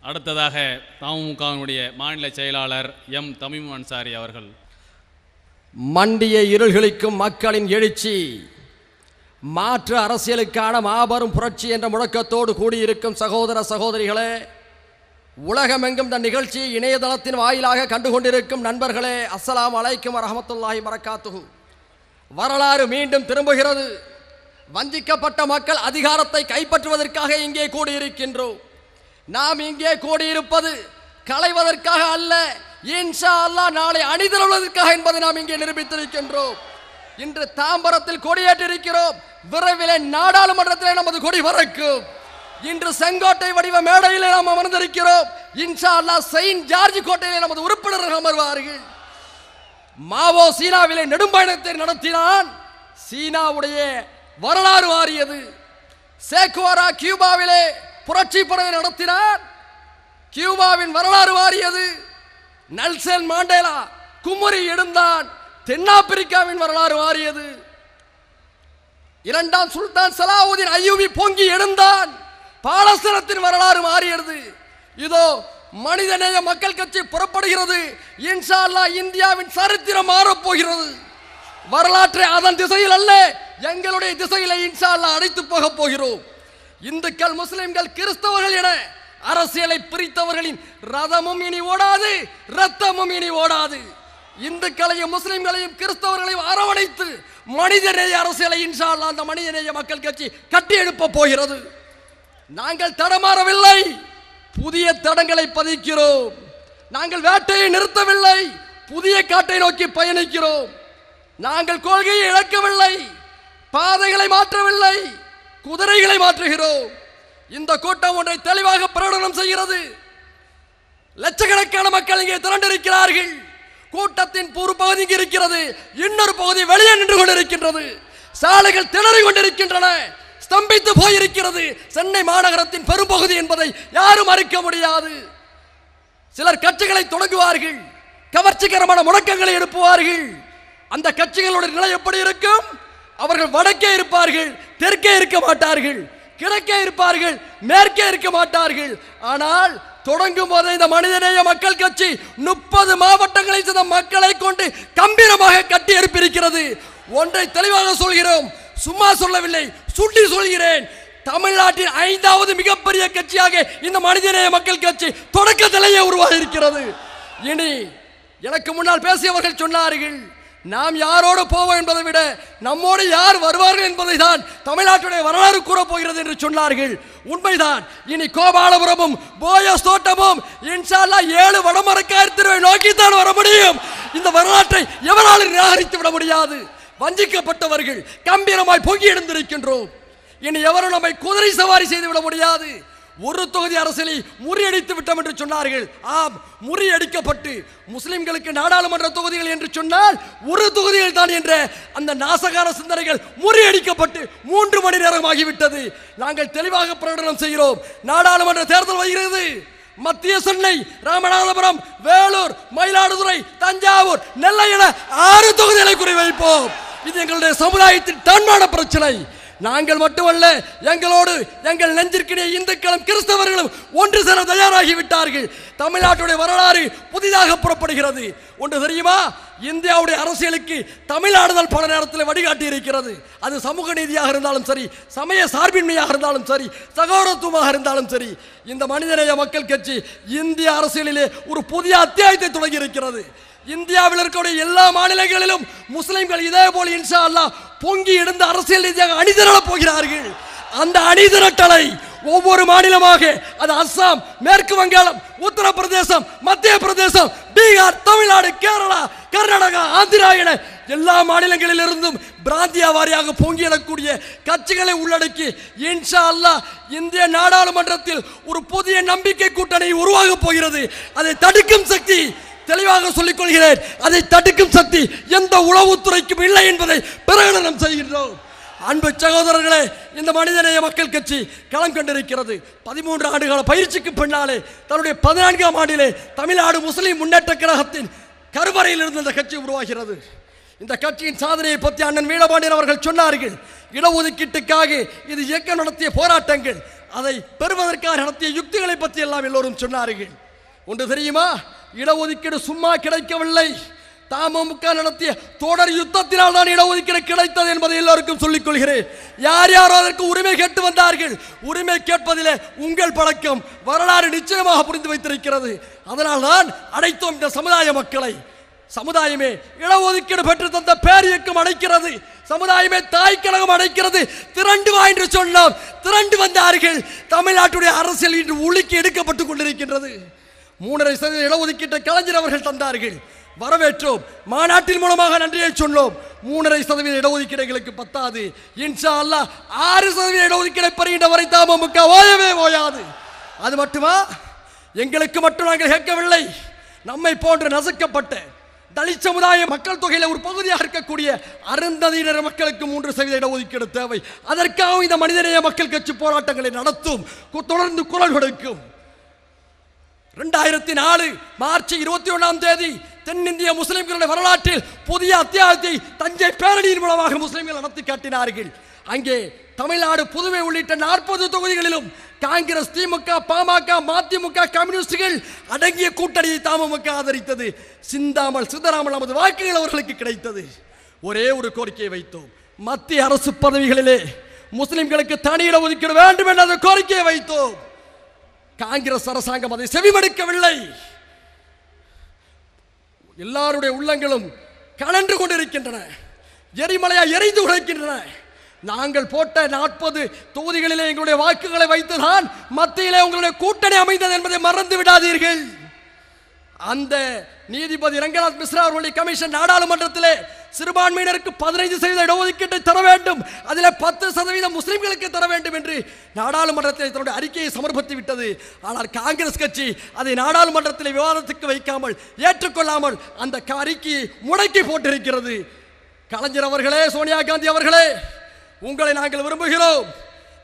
அடுத்ததாக தமுகவினுடைய மாநில செயலாளர் எம் தமீம் அன்சாரி அவர்கள். மண்டிய இருள்களிக்கும் மக்களின் எழுச்சி, மாற்று அரசியலுக்கான மாபெரும் புரட்சி என்ற முழக்கத்தோடு கூடியிருக்கும் சகோதர சகோதரிகளே, உலகமெங்கும் இந்த நிகழ்ச்சியை இணையதளத்தின் வாயிலாக கண்டுகொண்டிருக்கும் நண்பர்களே, அஸ்ஸலாமு அலைக்கும் வரஹ்மத்துல்லாஹி வரகாத்துஹு. வரலாறு மீண்டும் திரும்புகிறது. வஞ்சிக்கப்பட்ட மக்கள் அதிகாரத்தை கைப்பற்றுவதற்காக இங்கே கூடியிருக்கின்றோம். நாம் இங்கே கூடியிருப்பது களைவதற்காக அல்ல, இன்ஷா அல்லாஹ் நாளை அணிதிரள்வதற்காக என்பதை நாம் இங்கே நிரூபித்திருக்கின்றோம். இன்று தாம்பரத்தில் கொடியேற்றிருக்கிறோம். விரைவில் நாடாளுமன்றத்திலே நமது கொடி பறக்கும். இன்று செங்கோட்டை வடிவ மேடையிலே நாம் அமர்ந்திருக்கிறோம். இன்ஷா அல்லாஹ் செயின்ட் ஜார்ஜ் கோட்டையிலே நமது உறுப்பினர்கள் அமர்வார்கள். மாவோ சீனாவிலே நெடும்பயணத்தை நடத்தினான். சீனாவுடைய வரலாறு மாறியது. சேக்குவாரா கியூபாவிலே புரட்சி படையை நடத்தினார். கியூபாவின் வரலாறு மாறியது. நெல்சன் மாண்டேலா குமரி எழுந்தான். தென்னாப்பிரிக்காவின் வரலாறு மாறியது. இரண்டாம் சுல்தான் சலாவுதீன் அய்யூபி பொங்கி எழுந்தான். பாலஸ்தீனத்தின் வரலாறு மாறியது. இதோ மனிதநேய மக்கள் கட்சி புறப்படுகிறது. இன்ஷா அல்லாஹ் இந்தியாவின் சரித்திரம் மாறப்போகிறது. வரலாற்றை அதன் திசையில் அல்ல, எங்களுடைய திசையில இன்ஷா அல்லாஹ் அழைத்து போக போகிறோம். இந்துக்கள், முஸ்லிம்கள், கிறிஸ்தவர்கள் என அரசியலை பிரித்தவர்களின் ரதமும் இனி ஓடாது, ரத்தமும் இனி ஓடாது. இந்துக்களையும் முஸ்லிம்களையும் கிறிஸ்தவர்களையும் அரவணைத்து மனிதநேய அரசியலை இன்ஷா அல்லாஹ் அந்த மனிதநேய மக்கள் கட்சி கட்டி எழுப்ப போகிறது. நாங்கள் தடமாறவில்லை, புதிய தடங்களை பதிக்கிறோம். நாங்கள் வேட்டையை நிறுத்தவில்லை, புதிய காட்டை நோக்கி பயணிக்கிறோம். நாங்கள் கொள்கையை இழக்கவில்லை, பாதைகளை மாற்றவில்லை, குதிரைகளை மாற்றுகிறோம். இந்த கூட்டம் ஒன்றை தெளிவாக பிரகடனம் செய்கிறது. லட்சக்கணக்கான மக்கள் இங்கே திரண்டிருக்கிறார்கள். கூட்டத்தின் ஒரு பகுதி இங்கே இருக்கிறது, இன்னொரு பகுதி வெளியே நின்று கொண்டிருக்கின்றது. சாலைகள் திணறி கொண்டிருக்கின்றன, ஸ்தம்பித்து போயிருக்கிறது. சென்னை மாநகரத்தின் பெரும்பகுதி என்பதை யாரும் மறுக்க முடியாது. சிலர் கட்சிகளை தொடங்குவார்கள், கவர்ச்சிகரமான முழக்கங்களை எழுப்புவார்கள். அந்த கட்சிகளுடைய நிலை எப்படி இருக்கும்? அவர்கள் வடக்கே இருப்பார்கள், தெற்கே இருக்க மாட்டார்கள், கிழக்கே இருப்பார்கள், மேற்கே இருக்க மாட்டார்கள். ஆனால் தொடங்கும் போது இந்த மனிதநேய மக்கள் கட்சி 30 மாவட்டங்களை சேர்ந்த மக்களை கொண்டு கம்பீரமாக கட்டி எழுப்பியிருக்கிறது. ஒன்றை தெளிவாக சொல்கிறோம், சும்மா சொல்லவில்லை, சுட்டி சொல்கிறேன். தமிழ்நாட்டின் 5வது மிகப்பெரிய கட்சியாக இந்த மனிதநேய மக்கள் கட்சி தொடக்கத்திலேயே உருவாகி இருக்கிறது. இனி எனக்கு முன்னால் பேசியவர்கள் சொன்னார்கள், நாம் யாரோடு போவோம் என்பதை விட நம்மோடு யார் வருவார்கள் என்பதை தான் தமிழ்நாட்டுடைய வரலாறு கூறப் போகிறது என்று சொன்னார்கள். உண்மைதான். இனி கோபாலபுரமும் போயஸ் தோட்டமும் இன்ஷா அல்லாஹ் 7 வடமரக்காயர் திருவை நோக்கித்தான் வர முடியும். இந்த வரலாற்றை எவராலும் நிராகரித்து விட முடியாது. வஞ்சிக்கப்பட்டவர்கள் கம்பீரமாய் பொங்கி எழுந்திருக்கின்றோம். இனி எவரும் நம்மை குதிரை சவாரி செய்து விட முடியாது. ஒரு தொகுதி அரசியலை முறியடித்து விட்டோம் என்று சொன்னார்கள். ஆம், முறியடிக்கப்பட்டு முஸ்லிம்களுக்கு நாடாளுமன்ற தொகுதிகள் என்று சொன்னால் ஒரு தொகுதிகள் தான் என்ற அந்த நாசகார சிந்தனைகள் முறியடிக்கப்பட்டு 3 மணி நேரம் ஆகிவிட்டது. நாங்கள் தெளிவாக பிரகடனம் செய்கிறோம். நாடாளுமன்ற தேர்தல் வருகிறது. மத்திய சென்னை, ராமநாதபுரம், வேலூர், மயிலாடுதுறை, தஞ்சாவூர், நெல்லை என 6 தொகுதிகளை குறிவைப்போம். இது எங்களுடைய சமுதாயத்தின் தன்மான பிரச்சனை. நாங்கள் மட்டுமல்ல, எங்களோடு எங்கள் நெஞ்சிற்கிடையே இந்துக்களும் கிறிஸ்தவர்களும் ஒன்று சேர தயாராகிவிட்டார்கள். தமிழ்நாட்டுடைய வரலாறு புதிதாக புறப்படுகிறது. ஒன்று தெரியுமா? இந்தியாவுடைய அரசியலுக்கு தமிழ்நாடுதான் பல நேரத்தில் வழிகாட்டி இருக்கிறது. அது சமூக நீதியாக இருந்தாலும் சரி, சமய சார்பின்மையாக இருந்தாலும் சரி, சகோதரத்துவமாக இருந்தாலும் சரி, இந்த மனிதநேய மக்கள் கட்சி இந்திய அரசியலிலே ஒரு புதிய அத்தியாயத்தை தொடங்கி இருக்கிறது. இந்தியாவில் இருக்கக்கூடிய எல்லா மாநிலங்களிலும் முஸ்லிம்கள் இதே போல இன்ஷா அல்லாஹ் பொங்கி எழுந்த அரசியல் ரீதியாக அணிதிரளப் போகிறார்கள். அந்த அணிதிரட்டலை ஒவ்வொரு மாநிலமாக, அது அஸ்ஸாம், மேற்கு வங்காளம், உத்தரப்பிரதேசம், மத்திய பிரதேசம், பீகார், தமிழ்நாடு, கேரளா, கர்நாடகா, ஆந்திரா என எல்லா மாநிலங்களிலிருந்தும் பிராந்திய வாரியாக பொங்கி எழக்கூடிய கட்சிகளை உள்ளடக்கி இன்ஷா அல்லாஹ் இந்திய நாடாளுமன்றத்தில் ஒரு புதிய நம்பிக்கை கூட்டணி உருவாகப் போகிறது. அதை தடுக்கும் சக்தி, தெளிவாக சொல்லிக் கொள்கிறேன், அதை தடுக்கும் சக்தி எந்த உளவுத்துறைக்கும் இல்லை என்பதை பிரகடனம் செய்கின்றோம். அன்பு சகோதரர்களே, இந்த மனிதநேய மக்கள் கட்சி களம் கண்டிருக்கிறது. 13 ஆண்டுகால பயிற்சிக்கு பின்னாலே தன்னுடைய 14ஆம் ஆண்டிலே தமிழ்நாடு முஸ்லிம் முன்னேற்ற கழகத்தின் கருவறையில் இருந்து இந்த கட்சி உருவாகிறது. இந்த கட்சியின் சாதனையை பற்றி அண்ணன் வீரபாண்டியன் அவர்கள் சொன்னார்கள். இடஒதுக்கீட்டுக்காக இது இயக்கம் நடத்திய போராட்டங்கள், அதை பெறுவதற்காக நடத்திய யுக்திகளை பற்றி எல்லாம் எல்லோரும் சொன்னார்கள். ஒன்று தெரியுமா, இடஒதுக்கீடு சும்மா கிடைக்கவில்லை. தமுக நடத்திய தொடர் யுத்தத்தினால் தான் இடஒதுக்கீடு கிடைத்தது என்பதை எல்லோருக்கும் சொல்லிக் கொள்கிறேன். யார் யாரோ அதற்கு உரிமை கேட்டு வந்தார்கள். உரிமை கேட்பதிலே உங்கள் பழக்கம் வரலாறு நிச்சயமாக புரிந்து வைத்திருக்கிறது. அதனால் தான் அடைத்தோம் இந்த சமுதாய மக்களை. சமுதாயமே இடஒதுக்கீடு பெற்று தந்த பேரியக்கம் அடைக்கிறது. சமுதாயமே தாய் கழகம் அடைக்கிறது. திரண்டு வா என்று சொன்னோம், திரண்டு வந்தார்கள். தமிழ்நாட்டுடைய அரசியல் இன்று உலுக்கி எடுக்கப்பட்டுக் கொண்டிருக்கின்றது. 3.5% இடஒதுக்கீட்டை கலைஞர் அவர்கள் தந்தார்கள், வரவேற்றோம். மாநாட்டின் மூலமாக நன்றியை சொன்னோம். 3.5% இடஒதுக்கீடுகளுக்கு பத்தாது. இன்ஷா அல்லாஹ் 6% இடஒதுக்கீடை பெறுகின்ற வரை தமுக ஓயவே ஓயாது. அது மட்டுமா, எங்களுக்கு மட்டும் நாங்கள் கேட்கவில்லை. நம்மை போன்று நசுக்கப்பட்ட தலித் சமுதாய மக்கள் தொகையில் ஒரு பகுதியாக இருக்கக்கூடிய அருந்ததியினர் மக்களுக்கு 3% இடஒதுக்கீடு தேவை. அதற்காக இந்த மனிதநேய மக்கள் கட்சி போராட்டங்களை நடத்தும், தொடர்ந்து குரல் கொடுக்கும். 2004 மார்ச் 21 தென்னிந்திய முஸ்லிம்களுடைய வரலாற்றில் புதிய அத்தியாயத்தை தஞ்சை பேரணியின் மூலமாக முஸ்லிம்கள் நடத்தி காட்டினார்கள். அங்கே தமிழ்நாடு, புதுவை உள்ளிட்ட 40 தொகுதிகளிலும் காங்கிரஸ், திமுக, பாமக, மதிமுக, கம்யூனிஸ்டுகள் அடங்கிய கூட்டணியை தமுக ஆதரித்தது. சிந்தாமல் சிதறாமல் நமது வாக்குகள் அவர்களுக்கு கிடைத்தது. ஒரே ஒரு கோரிக்கையை வைத்தோம், மத்திய அரசு பதவிகளிலே முஸ்லிம்களுக்கு தனி இடஒதுக்கீடு வேண்டும் என்ற அந்த கோரிக்கையை வைத்தோம். காங்கிரஸ் அரசாங்கம் அதை செவிமடுக்கவில்லை. எல்லாருடைய உள்ளங்களும் கலன்று கொண்டிருக்கின்றன, எரிமலையா எரிந்து உடைக்கின்றன. நாங்கள் போட்ட 40 தொகுதிகளிலே எங்களுடைய வாக்குகளை வைத்துதான் மத்தியிலே உங்களுடைய கூட்டணி அமைந்தது என்பதை மறந்து விடாதீர்கள். அந்த நீதிபதி ரங்கநாத் மிஸ்ரா அவர்களுடைய கமிஷன் நாடாளுமன்றத்திலே சிறுபான்மையினருக்கு 15% இடஒதுக்கீட்டை தர வேண்டும், அதில் 10% முஸ்லிம்களுக்கு தர வேண்டும் என்று நாடாளுமன்றத்தில் தன்னுடைய அறிக்கையை சமர்ப்பித்து விட்டது. ஆனால் காங்கிரஸ் கட்சி அதை நாடாளுமன்றத்தில் விவாதத்துக்கு வைக்காமல், ஏற்றுக்கொள்ளாமல் அந்த அறிக்கையை முடக்கி போட்டிருக்கிறது. கலைஞர் அவர்களே, சோனியா காந்தி அவர்களே, உங்களை நாங்கள் விரும்புகிறோம்.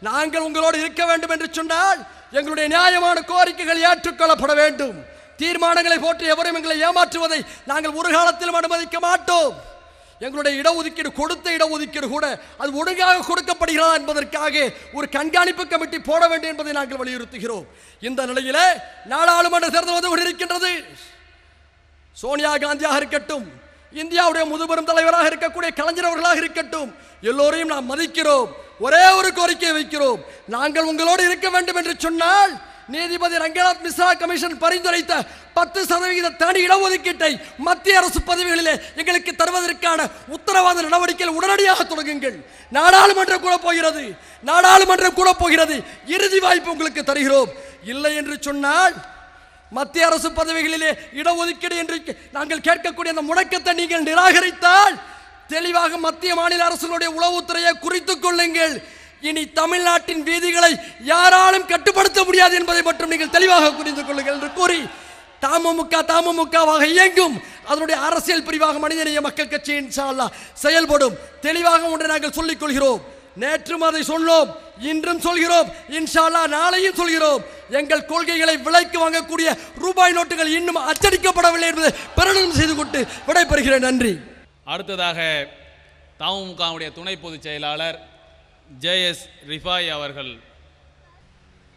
நாங்கள் உங்களோடு இருக்க வேண்டும் என்று சொன்னால் எங்களுடைய நியாயமான கோரிக்கைகள் ஏற்றுக்கொள்ளப்பட வேண்டும். தீர்மானங்களை போட்டு எவரும் எங்களை ஏமாற்றுவதை நாங்கள் ஒரு காலத்திலும் அனுமதிக்க மாட்டோம். எங்களுடைய இடஒதுக்கீடு, கொடுத்த இடஒதுக்கீடு கூட அது ஒழுங்காக கொடுக்கப்படுகிறதா என்பதற்காக ஒரு கண்காணிப்பு கமிட்டி போட வேண்டும் என்பதை நாங்கள் வலியுறுத்துகிறோம். இந்த நிலையிலே நாடாளுமன்ற தேர்தல் வந்து கொண்டிருக்கின்றது. சோனியா காந்தியாக இருக்கட்டும், இந்தியாவுடைய முதுபெரும் தலைவராக இருக்கக்கூடிய கலைஞர் அவர்களாக இருக்கட்டும், எல்லோரையும் நாம் மதிக்கிறோம். ஒரே ஒரு கோரிக்கையை வைக்கிறோம், நாங்கள் உங்களோடு இருக்க வேண்டும் என்று சொன்னால் நீதிபதி ரங்கநாத் மிஸ்ரா கமிஷன் பரிந்துரைத்த 10% தனி இடஒதுக்கீட்டை மத்திய அரசு பதவிகளிலே எங்களுக்கு தருவதற்கான உத்தரவாத நடவடிக்கைகள் உடனடியாக தொடங்குங்கள். நாடாளுமன்றம் கூட போகிறது, நாடாளுமன்றம் கூட போகிறது. இறுதி வாய்ப்பு உங்களுக்கு தருகிறோம். இல்லை என்று சொன்னால் மத்திய அரசு பதவிகளிலே இடஒதுக்கீடு என்று நாங்கள் கேட்கக்கூடிய அந்த முடக்கத்தை நீங்கள் நிராகரித்தால் தெளிவாக மத்திய மாநில அரசுகளுடைய உளவுத்துறையை குறித்துக் கொள்ளுங்கள். இனி தமிழ்நாட்டின் வீதிகளை யாராலும் கட்டுப்படுத்த முடியாது என்பதை மட்டும் நீங்கள் தெளிவாக புரிந்து கொள்ளுங்கள் என்று கூறி தமுகவாக இயங்கும் அதனுடைய அரசியல் பிரிவாக மனிதநேய மக்கள் கட்சி இன்ஷா அல்லாஹ் செயல்படும். தெளிவாக ஒன்றை நாங்கள் சொல்லிக் கொள்கிறோம். நேற்றும் அதை சொன்னோம், இன்றும் சொல்கிறோம், இன்ஷா அல்லாஹ் நாளையும் சொல்கிறோம். எங்கள் கொள்கைகளை விலைக்கு வாங்கக்கூடிய ரூபாய் நோட்டுகள் இன்னும் அச்சடிக்கப்படவில்லை என்பதை பிரகடனம் செய்து கொண்டு விடைபெறுகிறேன். நன்றி. அடுத்ததாக தமுகவுடைய துணை பொதுச் செயலாளர் ஜேஎஸ் ரிஃபாய் அவர்கள்.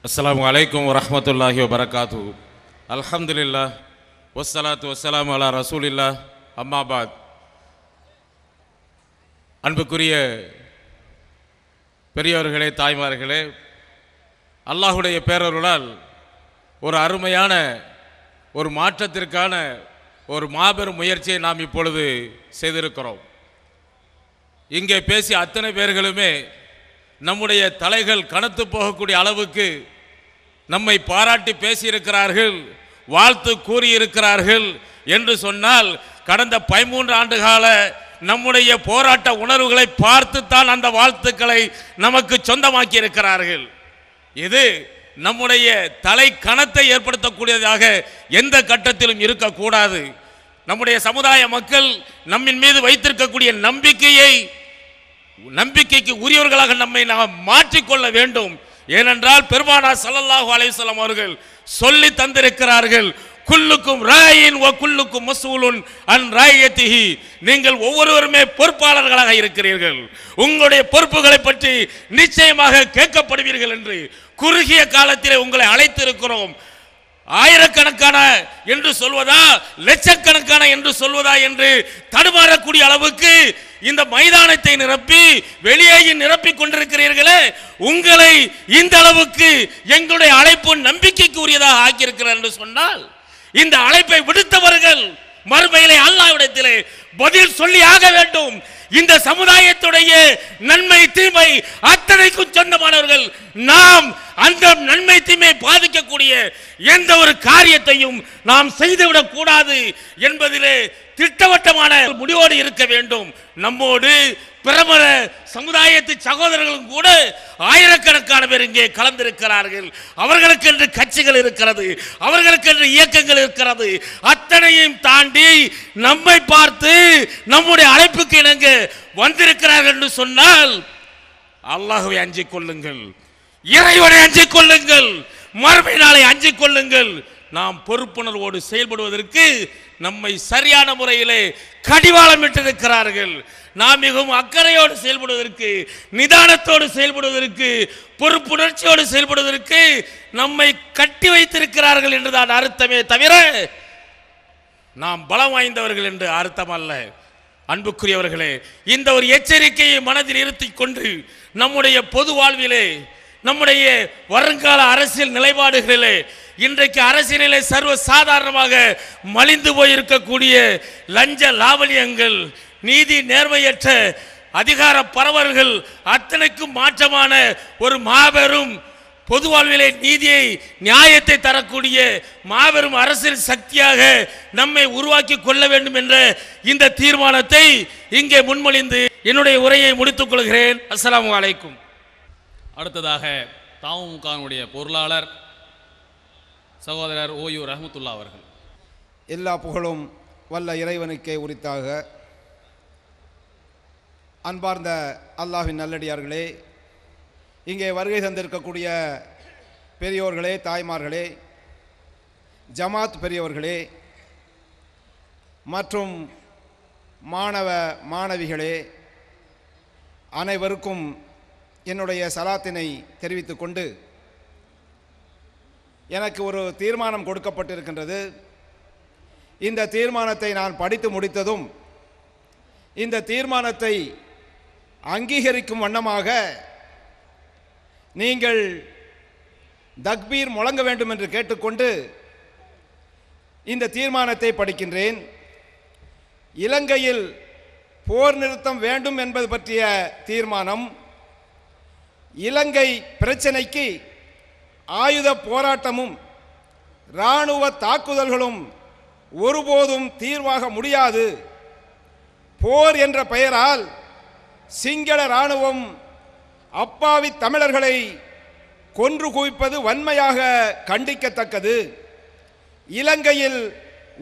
அஸ்ஸலாமு அலைக்கும் வரஹ்மத்துல்லாஹி வபரகாத்து. அல்ஹம்துலில்லாஹ் வஸ்ஸலாத்து வஸ்ஸலாமு அலா ரசூலில்லாஹ், அம்மாபாத். அன்புக்குரிய பெரியவர்களே, தாய்மார்களே, அல்லாஹுடைய பேரருளால் ஒரு அருமையான ஒரு மாற்றத்திற்கான ஒரு மாபெரும் முயற்சியை நாம் இப்பொழுது செய்திருக்கிறோம். இங்கே பேசிய அத்தனை பேர்களுமே நம்முடைய தலைகள் கனத்து போகக்கூடிய அளவுக்கு நம்மை பாராட்டி பேசியிருக்கிறார்கள், வாழ்த்து கூறியிருக்கிறார்கள் என்று சொன்னால் கடந்த 13 ஆண்டு கால நம்முடைய போராட்ட உணர்வுகளை பார்த்துத்தான் அந்த வாழ்த்துக்களை நமக்கு சொந்தமாக்கி இருக்கிறார்கள். இது நம்முடைய தலை கணத்தை ஏற்படுத்தக்கூடியதாக எந்த கட்டத்திலும் இருக்கக்கூடாது. நம்முடைய சமுதாய மக்கள் நம்மின் மீது வைத்திருக்கக்கூடிய நம்பிக்கைக்கு உரியவர்களாக நம்மை நாம் மாற்றிக்கொள்ள வேண்டும். ஏனென்றால் பெருமானார் ஸல்லல்லாஹு அலைஹி வஸல்லம் அவர்கள் சொல்லி தந்திருக்கிறார்கள், குல்லுக்கும் ராயின் வ குல்லுக்கும் மஸ்ஊலுன் அன் ராயத்திஹி. நீங்கள் ஒவ்வொருவருமே பொறுப்பாளர்களாக இருக்கிறீர்கள், உங்களுடைய பொறுப்புகளை பற்றி நிச்சயமாக கேட்கப்படுவீர்கள் என்று குறுகிய காலத்திலே உங்களை அழைத்திருக்கிறோம். ஆயிரக்கணக்கான என்று சொல்வதா, லட்சக்கணக்கான என்று சொல்வதா என்று தடுமாறக்கூடிய அளவுக்கு இந்த மைதானத்தை நிரப்பி வெளியேயும் நிரப்பிக் கொண்டிருக்கிறீர்களே, உங்களை இந்த அளவுக்கு எங்களுடைய அழைப்பு நம்பிக்கைக்கு உரியதாக ஆக்கியிருக்கிறார் என்று சொன்னால், இந்த அழைப்பை விடுத்தவர்கள் மறுமையிலே அல்லாஹ்விடத்திலே பதில் சொல்லி ஆக வேண்டும். இந்த சமுதாயத்துடைய நன்மை தீமை அத்தனைக்கும் சொந்தமானவர்கள் நாம். அந்த நன்மை தீமை பாதிக்கக்கூடிய எந்த ஒரு காரியத்தையும் நாம் செய்துவிடக் கூடாது என்பதிலே திட்டவட்டமான முடிவோடு இருக்க வேண்டும். நம்மோடு பிரபல சமுதாயத்து சகோதரர்களும் கூட ஆயிரக்கணக்கான பேர் இங்கே கலந்திருக்கிறார்கள். அவர்களுக்கென்று கட்சிகள் இருக்கிறது, அவர்களுக்கென்று இயக்கங்கள் இருக்கிறது. அத்தனையும் தாண்டி நம்மை பார்த்து நம்முடைய அழைப்புக்கு இணங்க வந்திருக்கிறார்கள் என்று சொன்னால் அல்லாஹ்வை அஞ்சிக் கொள்ளுங்கள், இறைவனை அஞ்சிக் கொள்ளுங்கள், மறுமை நாளை அஞ்சிக் கொள்ளுங்கள். நாம் பொறுப்புணர்வோடு செயல்படுவதற்கு நம்மை சரியான முறையிலே கடிவாளம் விட்டிருக்கிறார்கள். நாம் மிகவும் அக்கறையோடு செயல்படுவதற்கு, நிதானத்தோடு செயல்படுவதற்கு, பொறுப்புணர்ச்சியோடு செயல்படுவதற்கு நம்மை கட்டி வைத்திருக்கிறார்கள் என்றுதான் அர்த்தமே தவிர நாம் பலம் வாய்ந்தவர்கள் என்று அர்த்தம் அல்ல. அன்புக்குரியவர்களே, இந்த ஒரு எச்சரிக்கையை மனதில் இருத்திக் கொண்டு நம்முடைய பொது வாழ்விலே, நம்முடைய வருங்கால அரசியல் நிலைப்பாடுகளிலே, இன்றைக்கு அரசியலிலே சர்வ சாதாரணமாக மலிந்து போயிருக்கக்கூடிய லஞ்ச லாவணியங்கள், நீதி நேர்மையற்ற அதிகார பரவல்கள் அத்தனைக்கும் மாற்றமான ஒரு மாபெரும் பொது வாழ்விலே நீதியை நியாயத்தை தரக்கூடிய மாபெரும் அரசியல் சக்தியாக நம்மை உருவாக்கி கொள்ள வேண்டும் என்ற இந்த தீர்மானத்தை இங்கே முன்மொழிந்து என்னுடைய உரையை முடித்துக் கொள்கிறேன். அஸ்ஸலாமு அலைக்கும். அடுத்ததாக தமுமுகவுடைய பொருளாளர் சகோதரர் ஓயு ரஹ்மத்துல்லா அவர்கள். எல்லா புகழும் வல்ல இறைவனுக்கே உரித்தாக. அன்பார்ந்த அல்லாஹ்வின் நல்லடியார்களே, இங்கே வருகை தந்திருக்கக்கூடிய பெரியோர்களே, தாய்மார்களே, ஜமாத் பெரியோர்களே மற்றும் மாணவ மாணவிகளே, அனைவருக்கும் என்னுடைய சலாத்தினை தெரிவித்துக் கொண்டு, எனக்கு ஒரு தீர்மானம் கொடுக்கப்பட்டிருக்கின்றது. இந்த தீர்மானத்தை நான் படித்து முடித்ததும் இந்த தீர்மானத்தை அங்கீகரிக்கும் வண்ணமாக நீங்கள் தக்பீர் முழங்க வேண்டும் என்று கேட்டுக்கொண்டு இந்த தீர்மானத்தை படிக்கின்றேன். இலங்கையில் போர் நிறுத்தம் வேண்டும் என்பது பற்றிய தீர்மானம். இலங்கை பிரச்சனைக்கு ஆயுத போராட்டமும் இராணுவ தாக்குதல்களும் ஒருபோதும் தீர்வாக முடியாது. போர் என்ற பெயரால் சிங்கள இராணுவம் அப்பாவி தமிழர்களை கொன்று குவிப்பது வன்மையாக கண்டிக்கத்தக்கது. இலங்கையில்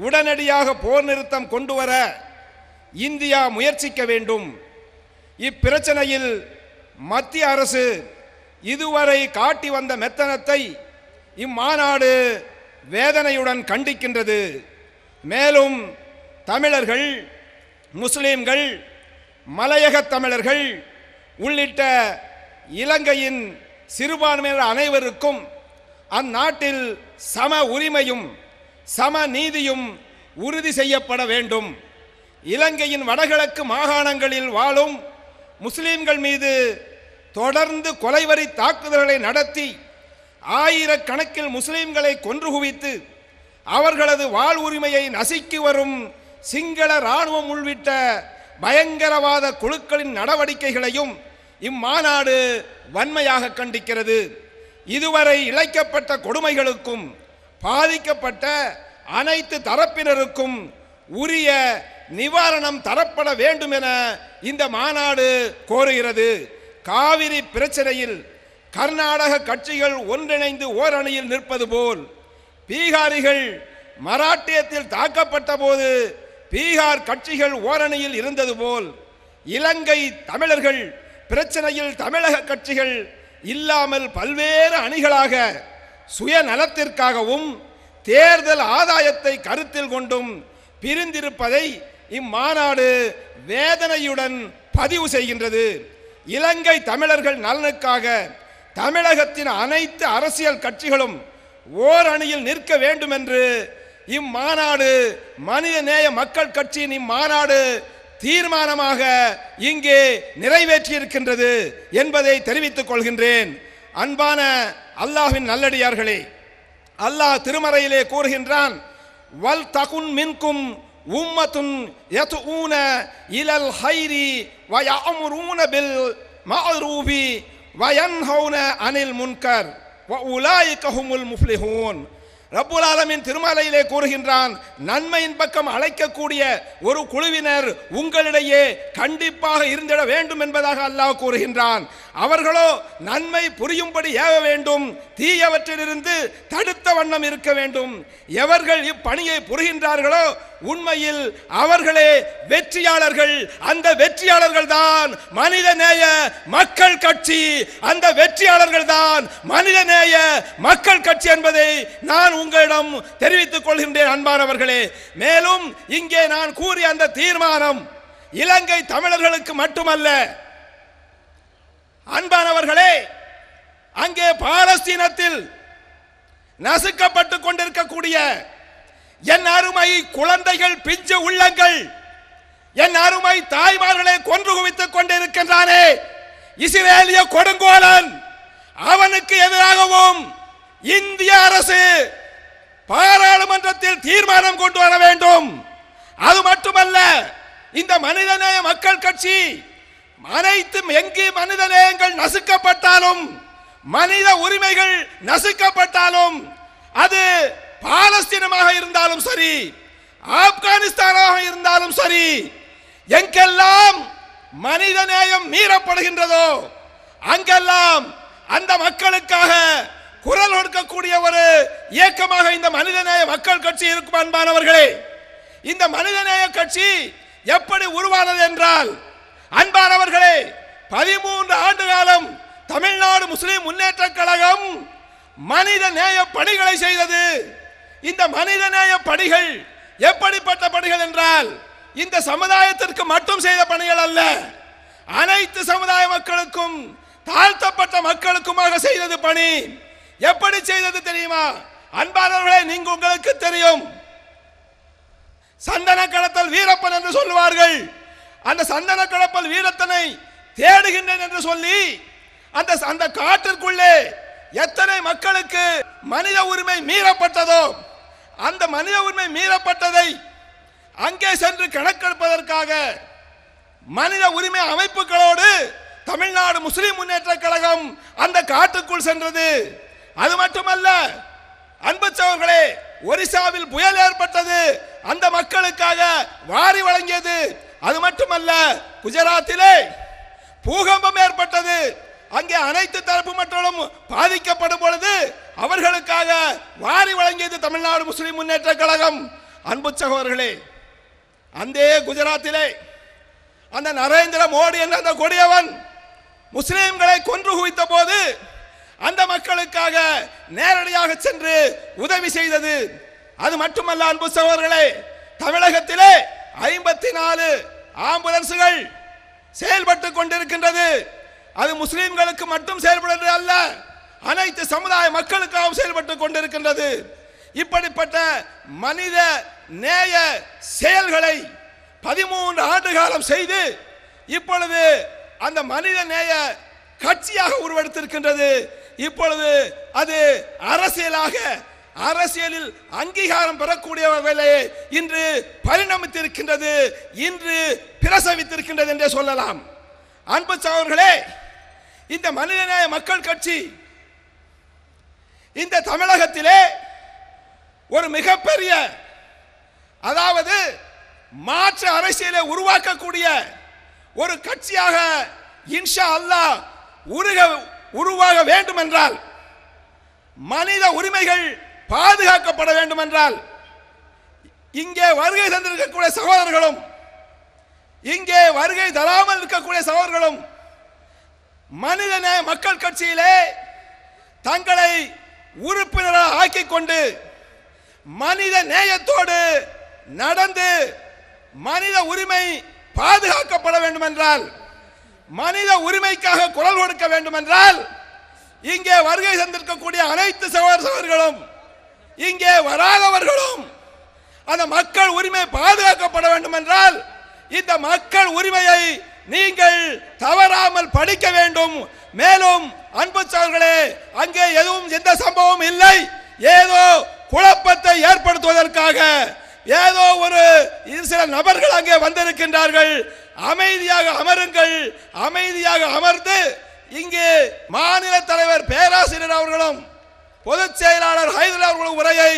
உடனடியாக போர் நிறுத்தம் கொண்டு வர இந்தியா முயற்சிக்க வேண்டும். இப்பிரச்சனையில் மத்திய அரசு இதுவரை காட்டி வந்த மெத்தனத்தை இம்மாநாடு வேதனையுடன் கண்டிக்கின்றது. மேலும் தமிழர்கள், முஸ்லிம்கள், மலையக தமிழர்கள் உள்ளிட்ட இலங்கையின் சிறுபான்மையினர் அனைவருக்கும் அந்நாட்டில் சம உரிமையும் சம நீதியும் உறுதி செய்யப்பட வேண்டும். இலங்கையின் வடகிழக்கு மாகாணங்களில் வாழும் முஸ்லிம்கள் மீது தொடர்ந்து கொலைவரி தாக்குதல்களை நடத்தி ஆயிரக்கணக்கில் முஸ்லிம்களை கொன்று குவித்து அவர்களது வாழ் உரிமையை நசுக்கி வரும் சிங்கள இராணுவம் உள்ளிட்ட பயங்கரவாத குழுக்களின் நடவடிக்கைகளையும் இம்மாநாடு வன்மையாக கண்டிக்கிறது. இதுவரை இழைக்கப்பட்ட கொடுமைகளுக்கும் பாதிக்கப்பட்ட அனைத்து தரப்பினருக்கும் உரிய நிவாரணம் தரப்பட வேண்டும் என இந்த மாநாடு கோருகிறது. காவிரி பிரச்சனையில் கர்நாடக கட்சிகள் ஒன்றிணைந்து ஓரணியில் நிற்பது போல், பீகாரிகள் மராட்டியத்தில் தாக்கப்பட்ட போது பீகார் கட்சிகள் ஓரணியில் இருந்தது போல், இலங்கை தமிழர்கள் பிரச்சனையில் தமிழக கட்சிகள் இல்லாமல் பல்வேறு அணிகளாக சுயநலத்திற்காகவும் தேர்தல் ஆதாயத்தை கருத்தில் கொண்டும் பிரிந்திருப்பதை இம்மாநாடு வேதனையுடன் பதிவு செய்கின்றது. இலங்கை தமிழர்கள் நலனுக்காக தமிழகத்தின் அனைத்து அரசியல் கட்சிகளும் ஓர் அணியில் நிற்க வேண்டும் என்று இம்மாநாடு, மனிதநேய மக்கள் கட்சியின் இம்மாநாடு தீர்மானமாக இங்கே நிறைவேற்றியிருக்கின்றது என்பதை தெரிவித்துக் கொள்கின்றேன். அன்பான அல்லாஹ்வின் நல்லடியார்களே, அல்லாஹ் திருமறையிலே கூறுகின்றான், வல் தகுன் மின்கும் உம்மத்துன் யதுஊன இலல் ஹைரி வ யஅமுரூன பில் மஅரூஃபி வ யன்ஹவுன அனில் முன்கர் வ உலாயிக ஹுமுல் முஃப்லிஹூன். ரப்புல் ஆலமீன் திருமலையிலே கூறுகின்றான், நன்மையின் பக்கம் அழைக்கக்கூடிய ஒரு குழுவினர் உங்களிடையே கண்டிப்பாக இருந்திட வேண்டும் என்பதாக அல்லாஹ் கூறுகின்றான். அவர்களோ நன்மை புரியும்படி ஏவ வேண்டும், தீயவற்றிலிருந்து தடுத்த வண்ணம் இருக்க வேண்டும். எவர்கள் இப்பணியை புரிகின்றார்களோ உண்மையில் அவர்களே வெற்றியாளர்கள். அந்த வெற்றியாளர்கள் தான் மனிதநேய மக்கள் கட்சி. அந்த வெற்றியாளர்கள் தான் மனிதநேய மக்கள் கட்சி என்பதை நான் உங்களிடம் தெரிவித்துக் கொள்கின்றேன் அன்பானவர்களே. மேலும் இங்கே நான் கூறிய அந்த தீர்மானம் இலங்கை தமிழர்களுக்கு மட்டுமல்ல அன்பானவர்களே, அங்கே பாலஸ்தீனத்தில் நசுக்கப்பட்டுக் கொண்டிருக்கக்கூடிய என் அருமை குழந்தைகள், பிஞ்சு உள்ளங்கள், என் அருமை தாய்மார்களை கொன்று குவித்துக் கொண்டிருக்கின்றானே இஸ்ரேலிய கொடுங்கோலன், அவனுக்கு எதிராகவும் இந்திய அரசு பாராளுமன்றத்தில் தீர்மானம் கொண்டு வர வேண்டும். அது மட்டுமல்ல, இந்த மனிதநேய மக்கள் கட்சி அனைத்தும் எங்கு மனிதநேயங்கள் நசுக்கப்பட்டாலும், மனித உரிமைகள் நசுக்கப்பட்டாலும், அது பாலஸ்தீனமாக இருந்தாலும் சரி, ஆப்கானிஸ்தானாக இருந்தாலும் சரி, எங்கெல்லாம் மனிதநேயம் மீறப்படுகின்றதோ அங்கெல்லாம் அந்த மக்களுக்காக குரல் கொடுக்கக்கூடிய ஒரு இயக்கமாக இந்த மனிதநேய மக்கள் கட்சி இருக்கும். அன்பானவர்களே, இந்த மனிதநேய கட்சி எப்படி உருவானது என்றால், அன்பானவர்களே, 13 ஆண்டு காலம் தமிழ்நாடு முஸ்லிம் முன்னேற்ற கழகம் மனிதநேய பணிகளை செய்தது. இந்த மனிதநேய பணிகள் எப்படிப்பட்ட பணிகள் என்றால், இந்த சமுதாயத்திற்கு மட்டும் செய்த பணிகள் அல்ல, அனைத்து சமுதாய மக்களுக்கும், தாழ்த்தப்பட்ட மக்களுக்குமாக செய்தது பணி. எப்படி செய்தது தெரியுமா அன்பானவர்களே? நீங்க உங்களுக்கு தெரியும், சந்தன கடத்தல் வீரப்பன் என்று சொல்லுவார்கள். அந்த சந்தன கடத்தல் வீரத்தனை தேடுகின்றேன் என்று சொல்லி அந்த காட்டிற்குள்ளே எத்தனை மக்களுக்கு மனித உரிமை மீறப்பட்டதோ அந்த மனித உரிமை மீறப்பட்டதை அங்கே சென்று கணக்கெடுப்பதற்காக மனித உரிமை அமைப்புகளோடு தமிழ்நாடு முஸ்லிம் முன்னேற்ற கழகம் அந்த காட்டுக்குள் சென்றது. அது மட்டுமல்ல அன்பு சகோதரர்களே, ஒரிசாவில் புயல் ஏற்பட்டது, அந்த மக்களுக்காக வாரி வழங்கியது. அது மட்டுமல்ல, குஜராத்திலே பூகம்பம் ஏற்பட்டது, அங்கே அனைத்து தரப்பு மக்களும் பாதிக்கப்படும் பொழுது அவர்களுக்காக வாரி வழங்கியது தமிழ்நாடு முஸ்லிம் முன்னேற்ற கழகம். அன்பு சகோதரர்களே, அந்த குஜராத்திலே அந்த நரேந்திர மோடி என்ற அந்த கொடியவன் முஸ்லிம்களை கொன்று குவித்த போது அந்த மக்களுக்காக நேரடியாக சென்று உதவி செய்தது. அது மட்டுமல்ல அன்பு சகோதரர்களே, தமிழகத்திலே 54 ஆம்புலன்ஸ்கள் செயல்பட்டு கொண்டிருக்கின்றது. அது முஸ்லிம்களுக்கு மட்டும் செயல்படுவது அல்ல, அனைத்து சமுதாய மக்களுக்காகவும் செயல்பட்டு கொண்டிருக்கின்றது. இப்படிப்பட்ட மனித நேய செயல்களை 13 ஆண்டு காலம் செய்து இப்பொழுது அந்த மனித நேய கட்சியாக உருவெடுத்திருக்கின்றது. இப்பொழுது அது அரசியலாக, அரசியலில் அங்கீகாரம் பெறக்கூடிய வகையிலே இன்று பரிணமித்திருக்கின்றது, இன்று பிரசவித்திருக்கின்றது என்றே சொல்லலாம். அன்பு சகோதரர்களே, இந்த மனிதநேய மக்கள் கட்சி இந்த தமிழகத்திலே ஒரு மிகப்பெரிய, அதாவது மாற்று அரசியலை உருவாக்கக்கூடிய ஒரு கட்சியாக இன்ஷா அல்லாஹ் உருவாக வேண்டும் என்றால், மனித உரிமைகள் பாதுகாக்கப்பட வேண்டும் என்றால், இங்கே வருகை தந்திருக்கக்கூடிய சகோதரர்களும், இங்கே வருகை தராமல் இருக்கக்கூடிய சகோதரர்களும் மனிதநேய மக்கள் கட்சியிலே தங்களை உறுப்பினராக ஆக்கிக் கொண்டு மனித நேயத்தோடு நடந்து மனித உரிமை பாதுகாக்கப்பட வேண்டும் என்றால், மனித உரிமைக்காக குரல் கொடுக்க வேண்டும் என்றால், இங்கே வருகை தந்திருக்கக்கூடிய அனைத்து சகோதரர்களும் இங்கே வராதவர்களும் அந்த மக்கள் உரிமை பாதுகாக்கப்பட வேண்டும் என்றால் இந்த மக்கள் உரிமையை நீங்கள் தவறாமல் படிக்க வேண்டும். மேலும் அன்பு சகோதரர்களே, அங்கே எதுவும் எந்த சம்பவம் இல்லை. ஏதோ குழப்பத்தை ஏற்படுத்துவதற்காக ஏதோ ஒரு சில நபர்கள் அங்கே வந்திருக்கின்றார்கள். அமைதியாக அமருங்கள். அமைதியாக அமர்ந்து இங்கே மாநில தலைவர் பேராசிரியர் அவர்களும் பொதுச் செயலாளர் ஹைதர் அவர்களும் உரையை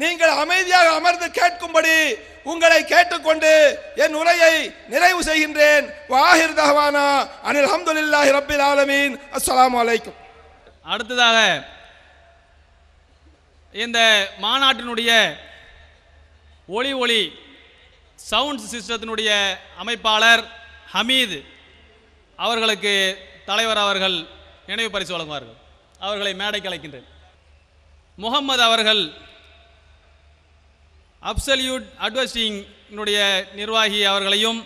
நீங்கள் அமைதியாக அமர்ந்து கேட்கும்படி உங்களை கேட்டுக்கொண்டு என் உரையை நிறைவு செய்கின்றேன். வாஹிர் தஹ்வானா அனில் அல்ஹம்துலில்லாஹி ரப்பில் ஆலமீன். அஸ்ஸலாமு அலைக்கும். அடுத்ததாக இந்த மாநாட்டினுடைய ஒளி சவுண்ட் சிஸ்டத்தினுடைய அமைப்பாளர் ஹமீது அவர்களுக்கு தலைவர் அவர்கள் நினைவு பரிசு வழங்குவார்கள். அவர்களை மேடைக்கு அழைக்கின்றேன். முகமது அவர்கள் அப்சல்யூட் அட்வர்டைசிங் நிர்வாகி அவர்களையும்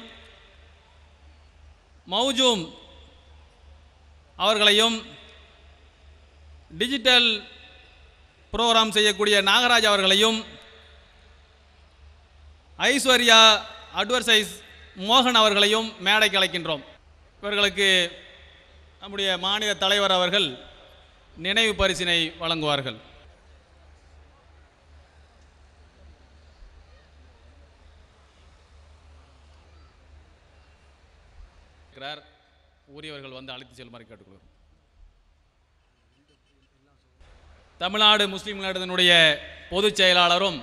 மௌஜூம் அவர்களையும் டிஜிட்டல் புரோகிராம் செய்யக்கூடிய நாகராஜ் அவர்களையும் ஐஸ்வர்யா அட்வர்டைஸ் மோகன் அவர்களையும் மேடைக்கு அழைக்கின்றோம். இவர்களுக்கு நம்முடைய மாநில தலைவர் அவர்கள் நினைவு பரிசினை வழங்குவார்கள். உரியவர்கள் வந்து அழைத்து செல்லுமாறு கேட்டுக்கொள்கிறோம். தமிழ்நாடு முஸ்லிம் கழகத்தினுடைய பொதுச் செயலாளரும்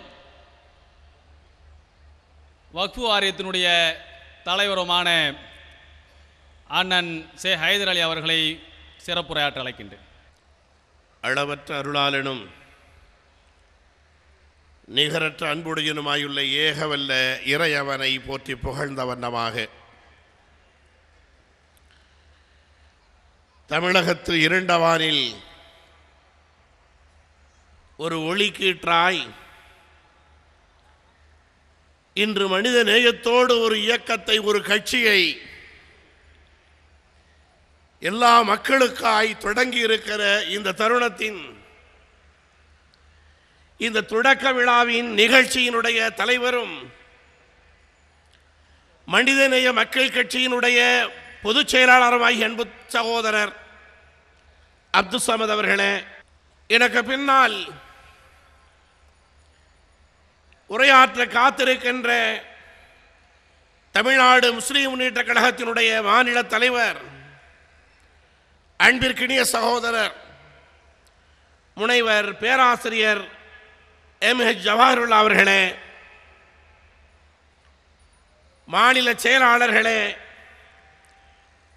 வக்ஃபு வாரியத்தினுடைய தலைவருமான அண்ணன் சே ஹைதர் அலி அவர்களை சிறப்புரையாற்ற அழைக்கின்றேன். அளவற்ற அருளாளனும் நிகரற்ற அன்புடையனுமாயுள்ள ஏகவல்ல இறையவனை போற்றி புகழ்ந்த வண்ணமாக தமிழகத்து இருண்ட வானில் ஒரு ஒளிக்கீற்றாய் இன்று மனித நேயத்தோடு ஒரு இயக்கத்தை, ஒரு கட்சியை எல்லா மக்களுக்காய் தொடங்கி இருக்கிற இந்த தருணத்தின் இந்த தொடக்க விழாவின் நிகழ்ச்சியினுடைய தலைவரும் மனிதநேய மக்கள் கட்சியினுடைய பொதுச் செயலாளருமாகிய அன்பு சகோதரர் அப்துல் சமத் அவர்களே, எனக்கு பின்னால் உரையாற்ற காத்திருக்கின்ற தமிழ்நாடு முஸ்லிம் முன்னேற்ற கழகத்தினுடைய மாநில தலைவர் அன்பிற்கினிய சகோதரர் முனைவர் பேராசிரியர் எம்.ஹெச். ஜவாஹருல்லா அவர்களே, மாநில செயலாளர்களே,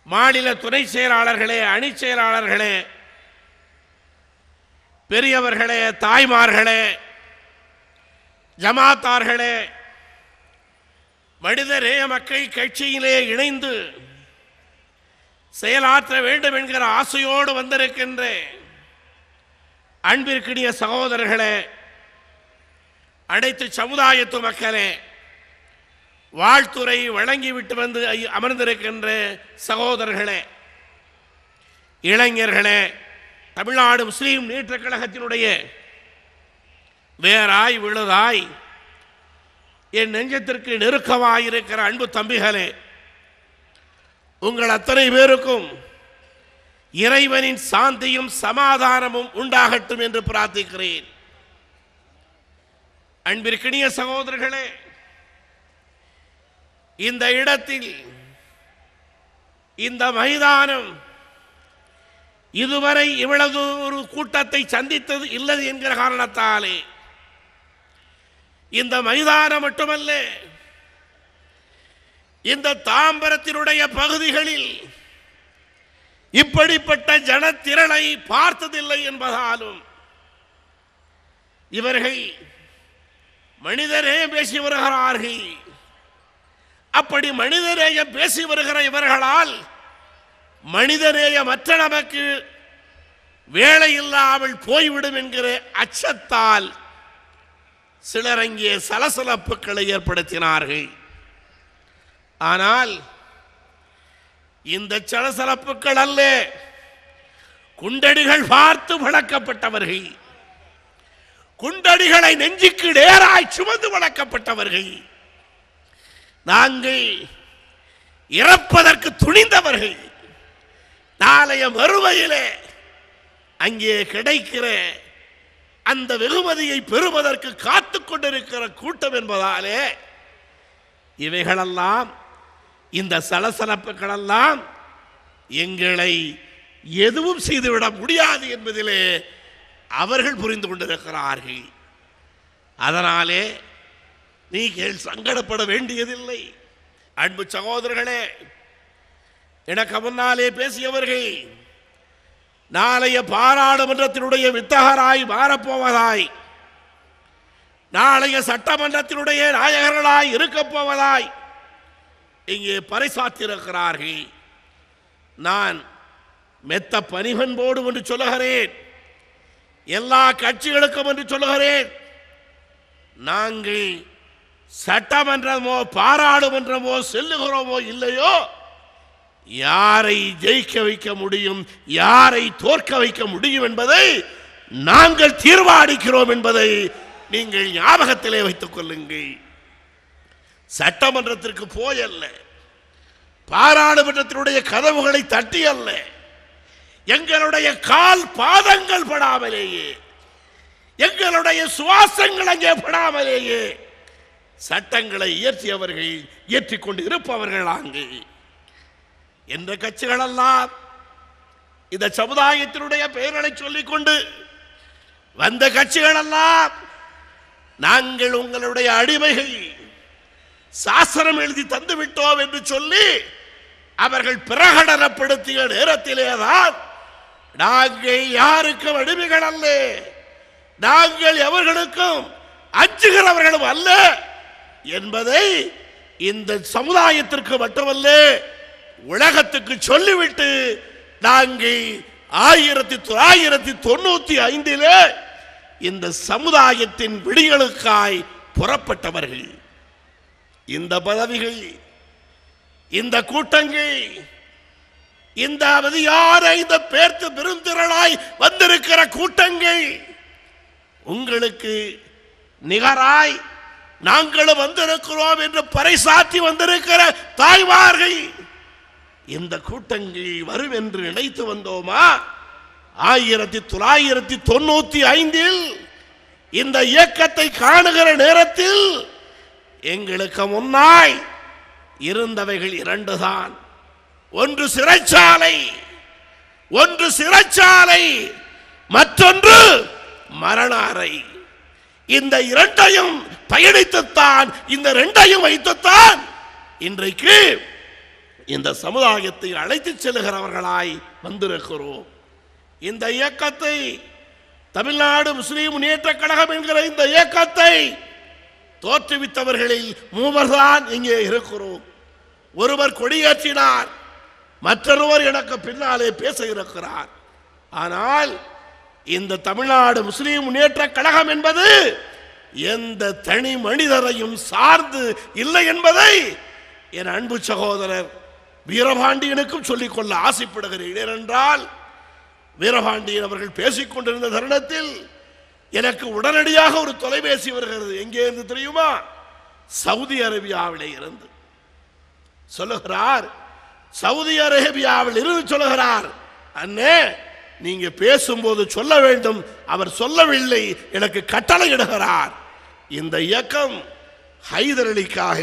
மாநில துணை செயலாளர்களே, அணி செயலாளர்களே, பெரியவர்களே, தாய்மார்களே, ஜமாத்தார்களே, மனிதநேய மக்கள் கட்சியிலே இணைந்து செயலாற்ற வேண்டும் என்கிற ஆசையோடு வந்திருக்கின்ற அன்பிற்கினிய சகோதரர்களே, அனைத்து சமுதாயத்து மக்களே, வாழ்த்துறை வழங்கிவிட்டு வந்து அமர்ந்திருக்கின்ற சகோதரர்களே, இளைஞர்களே, தமிழ்நாடு முஸ்லீம் முன்னேற்ற கழகத்தினுடைய வேராய் விழுதாய் என் நெஞ்சத்திற்கு நெருக்கமாயிருக்கிற அன்பு தம்பிகளே, உங்கள் அத்தனை பேருக்கும் இறைவனின் சாந்தியும் சமாதானமும் உண்டாகட்டும் என்று பிரார்த்திக்கிறேன். அன்பிற்கினிய சகோதரர்களே, இந்த இடத்தில் இந்த மைதானம் இதுவரை இவ்வளவு ஒரு கூட்டத்தை சந்தித்தது இல்லை என்கிற காரணத்தாலே இந்த மைதானம் மட்டுமல்ல, இந்த தாம்பரத்தினுடைய பகுதிகளில் இப்படிப்பட்ட ஜனத்திரளை பார்த்ததில்லை என்பதாலும் இவர்கள் மனிதரே பேசி வருகிறார்கள். அப்படி மனிதநேயம் பேசி வருகிற இவர்களால் மனிதநேயமற்ற நமக்கு வேலை இல்லாமல் போய்விடும் என்கிற அச்சத்தால் சிலர் அங்கே சலசலப்புகளை ஏற்படுத்தினார்கள். ஆனால் இந்த சலசலப்புகள் அல்ல, குண்டடிகள் பார்த்து வளர்க்கப்பட்டவர்கள், குண்டடிகளை நெஞ்சுக்கு நேராய் சுமந்து வளர்க்கப்பட்டவர்கள், நாங்கள் இறப்பதற்கு துணிந்தவர்கள். நாளைய மறுமையிலே அங்கே கிடைக்கிற அந்த வெகுமதியை பெறுவதற்கு காத்து கொண்டிருக்கிற கூட்டம் என்பதாலே இவைகளெல்லாம், இந்த சலசலப்புகளெல்லாம் எங்களை எதுவும் செய்துவிட முடியாது என்பதிலே அவர்கள் புரிந்து கொண்டிருக்கிறார்கள். அதனாலே நீங்கள் சங்கடப்பட வேண்டியதில்லை. அன்பு சகோதரர்களே, எனக்கு முன்னாலே பேசியவர்கள் நாளைய பாராளுமன்றத்தினுடைய வித்தகராய் மாறப்போவதாய், நாளைய சட்டமன்றத்தினுடைய நாயகர்களாய் இருக்கப் போவதாய் இங்கே பறைசாற்றியிருக்கிறார்கள். நான் மெத்த பணிவன்போடு என்று சொல்லுகிறேன், எல்லா கட்சிகளுக்கும் என்று சொல்லுகிறேன், நாங்கள் சட்டமன்றமோ பாராளுமன்றமோ செல்லுகிறோமோ இல்லையோ, யாரை ஜெயிக்க வைக்க முடியும், யாரை தோற்க வைக்க முடியும் என்பதை நாங்கள் தீர்மானிக்கிறோம் என்பதை நீங்கள் ஞாபகத்திலே வைத்துக் கொள்ளுங்கள். சட்டமன்றத்திற்கு போயல்ல, பாராளுமன்றத்தினுடைய கதவுகளை தட்டி அல்ல, எங்களுடைய கால் பாதங்கள் படாமலேயே, எங்களுடைய சுவாசங்கள் அங்கே படாமலேயே சட்டங்களை இயற்றியவர்கள், இயற்றிக் கொண்டு இருப்பவர்கள் அங்கே என்ற கட்சிகளெல்லாம் இந்த சமுதாயத்தினுடைய பெயர்களை சொல்லிக் கொண்டு வந்த கட்சிகளெல்லாம் நாங்கள் உங்களுடைய அடிமைகள், சாசனம் எழுதி தந்து விட்டோம் என்று சொல்லி அவர்கள் பிரகடனப்படுத்திய நேரத்திலேதான் நாங்கள் யாருக்கும் அடிமைகள் அல்ல, நாங்கள் எவர்களுக்கும் அஞ்சுகிறவர்களும் அல்ல என்பதை இந்த சமுதாயத்திற்கு மட்டுமல்ல உலகத்துக்கு சொல்லிவிட்டு நாங்கள் 1995 இந்த சமுதாயத்தின் விடிகளுக்காய் புறப்பட்டவர்கள். இந்த பதவிகள், இந்த கூட்டங்கள், இந்த அவதியான இந்த பேர்த்து பெருந்திரளாய் வந்திருக்கிற கூட்டங்கள் உங்களுக்கு நிகராய் நாங்களும் வந்திருக்கிறோம் என்று பறைசாற்றி வந்திருக்கிற தாய்மார்கள், இந்த கூட்டங்கள் வரும் என்று நினைத்து வந்தோமா? 1995 இந்த இயக்கத்தை காணுகிற நேரத்தில் எங்களுக்கு முன்னாய் இருந்தவைகள் 2 தான். ஒன்று சிறைச்சாலை, மற்றொன்று மரண அறை. இந்த 2ஐயும் பயணித்துத்தான், இந்த 2ஐயும் வைத்துத்தான் இன்றைக்கு இந்த சமுதாயத்தை அழைத்து செல்கிறவர்களாய் வந்திருக்கிறோம். இந்த இயக்கத்தை, தமிழ்நாடு முஸ்லிம் முன்னேற்ற கழகம் என்கிற இந்த இயக்கத்தை தோற்றுவித்தவர்களில் 3 தான் இங்கே இருக்கிறோம். ஒருவர் கொடியேற்றினார், மற்றொருவர் எனக்கு பின்னாலே பேச இருக்கிறார். ஆனால் இந்த தமிழ்நாடு முஸ்லிம் முன்னேற்ற கழகம் என்பது எந்த தனி மனிதரையும் சார்ந்து இல்லை என்பதை என் அன்பு சகோதரர் வீரபாண்டியனுக்கும் சொல்லிக்கொள்ள ஆசைப்படுகிறேன். ஏனென்றால் வீரபாண்டியன் அவர்கள் பேசிக்கொண்டிருந்த தருணத்தில் எனக்கு உடனடியாக ஒரு தொலைபேசி வருகிறது. எங்கே இருந்து தெரியுமா? சவுதி அரேபியாவிலே இருந்து சொல்லுகிறார். சவுதி அரேபியாவில் இருந்து சொல்லுகிறார், அண்ணே நீங்க பேசும்போது சொல்ல வேண்டும். அவர் சொல்லவில்லை, எனக்கு கட்டளை இடுகிறார். இந்த இயக்கம் ஹைதர் அலிக்காக,